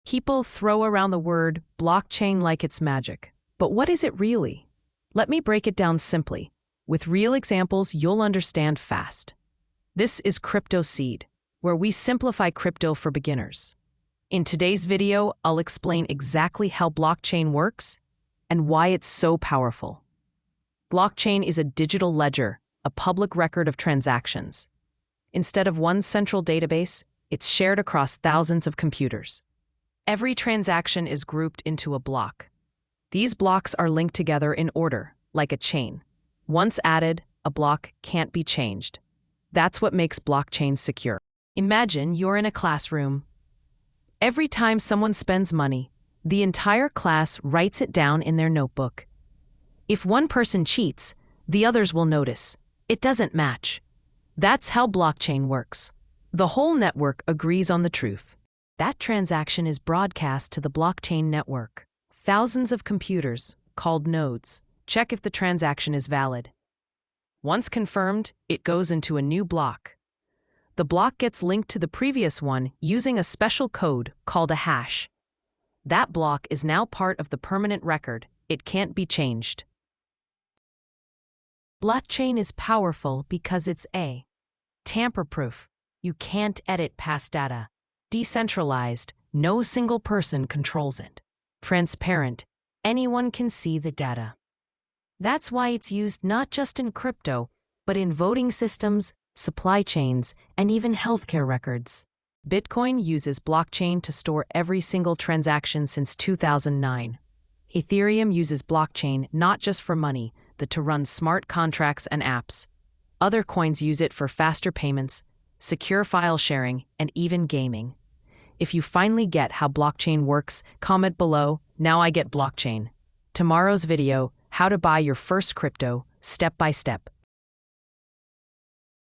People throw around the word blockchain like it's magic. But what is it really? Let me break it down simply. With real examples, you'll understand fast. This is Crypto Seed, where we simplify crypto for beginners. In today's video, I'll explain exactly how blockchain works and why it's so powerful. Blockchain is a digital ledger, a public record of transactions. Instead of one central database, it's shared across thousands of computers. Every transaction is grouped into a block. These blocks are linked together in order, like a chain. Once added, a block can't be changed. That's what makes blockchain secure. Imagine you're in a classroom. Every time someone spends money, the entire class writes it down in their notebook. If one person cheats, the others will notice. It doesn't match. That's how blockchain works. The whole network agrees on the truth. That transaction is broadcast to the blockchain network. Thousands of computers, called nodes, check if the transaction is valid. Once confirmed, it goes into a new block. The block gets linked to the previous one using a special code called a hash. That block is now part of the permanent record. It can't be changed. Blockchain is powerful because it's A. Tamper-proof. You can't edit past data. Decentralized. No single person controls it. Transparent. Anyone can see the data. That's why it's used not just in crypto, but in voting systems, supply chains, and even healthcare records. Bitcoin uses blockchain to store every single transaction since 2009. Ethereum uses blockchain not just for money, but to run smart contracts and apps. Other coins use it for faster payments, secure file sharing, and even gaming. If you finally get how blockchain works, comment below, "Now I get blockchain." Tomorrow's video, how to buy your first crypto, step by step.